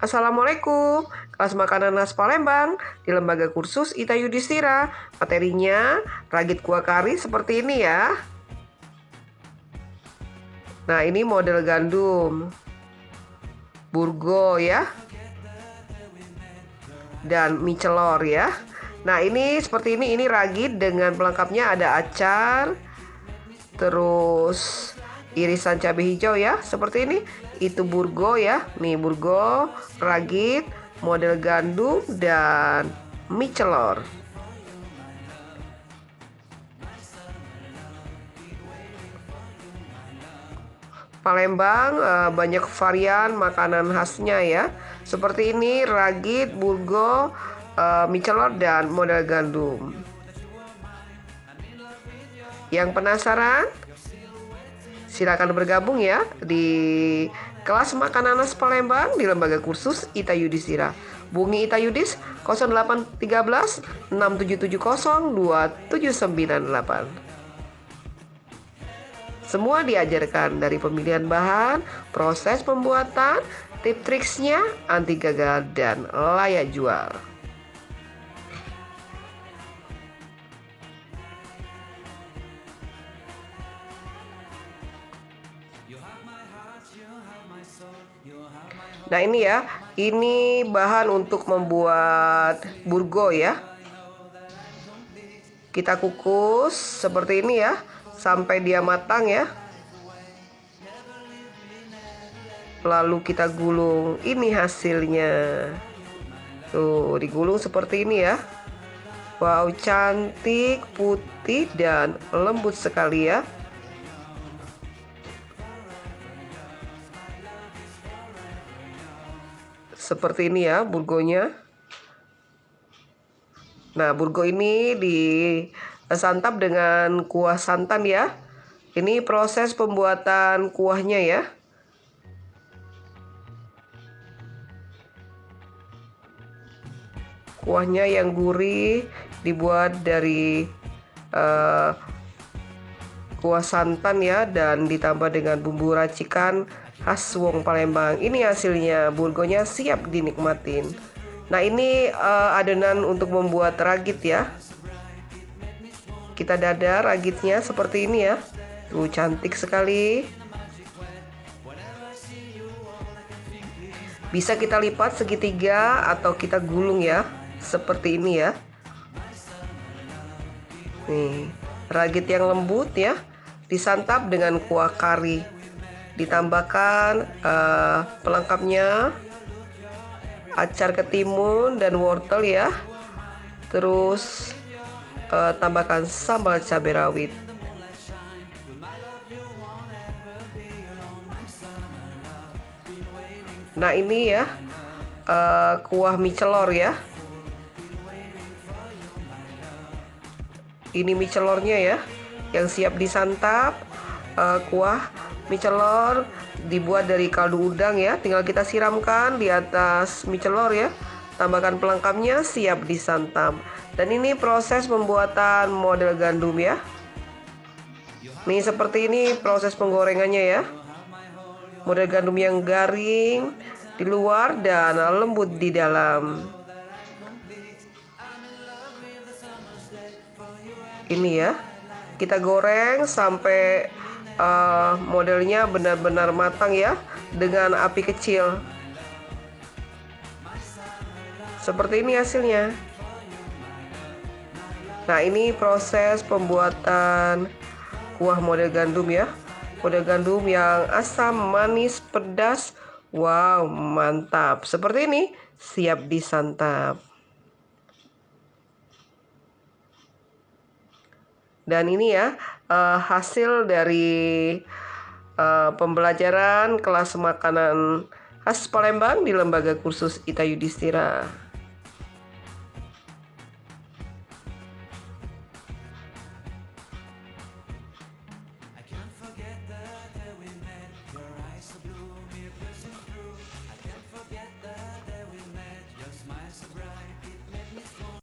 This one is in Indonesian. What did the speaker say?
Assalamualaikum, kelas makanan khas Palembang di Lembaga Kursus Ita Yudhistira. Materinya ragit kuah kari seperti ini ya. Nah, ini model gandum, burgo ya, dan mie celor ya. Nah, ini seperti ini ragit dengan pelengkapnya ada acar, terus irisan cabai hijau ya, seperti ini. Itu burgo ya, nih burgo, ragit, model gandum, dan mie celor. Palembang banyak varian makanan khasnya ya, seperti ini ragit, burgo, mie celor, dan model gandum. Yang penasaran? Silakan bergabung ya di kelas makanan khas Palembang di Lembaga Kursus Ita Yudhistira. Hubungi Ita Yudis 0813 6770 2798. Semua diajarkan dari pemilihan bahan, proses pembuatan, tip triksnya, anti gagal, dan layak jual. Nah ini ya, ini bahan untuk membuat burgo ya. Kita kukus seperti ini ya, sampai dia matang ya. Lalu kita gulung, ini hasilnya. Tuh, digulung seperti ini ya. Wow, cantik, putih, dan lembut sekali ya. Seperti ini ya burgonya. Nah, burgo ini disantap dengan kuah santan ya. Ini proses pembuatan kuahnya ya. Kuahnya yang gurih dibuat dari kuah santan ya, dan ditambah dengan bumbu racikan khas wong Palembang. Ini hasilnya, burgonya siap dinikmatin. Nah ini adonan untuk membuat ragit ya. Kita dadar ragitnya seperti ini ya. Tuh, cantik sekali. Bisa kita lipat segitiga atau kita gulung ya, seperti ini ya. Nih, ragit yang lembut ya, disantap dengan kuah kari. Ditambahkan pelengkapnya acar ketimun dan wortel ya. Terus tambahkan sambal cabai rawit. Nah ini ya kuah mie celor ya. Ini mie celornya ya, yang siap disantap. Kuah mie celor dibuat dari kaldu udang ya, tinggal kita siramkan di atas mie celor ya. Tambahkan pelengkapnya, siap disantap. Dan ini proses pembuatan model gandum ya. Nih seperti ini proses penggorengannya ya. Model gandum yang garing di luar dan lembut di dalam. Ini ya, kita goreng sampai modelnya benar-benar matang ya, dengan api kecil. Seperti ini hasilnya. Nah ini proses pembuatan kuah model gandum ya. Model gandum yang asam, manis, pedas. Wow, mantap. Seperti ini, siap disantap. Dan ini ya hasil dari pembelajaran kelas makanan khas Palembang di Lembaga Kursus Ita Yudhistira.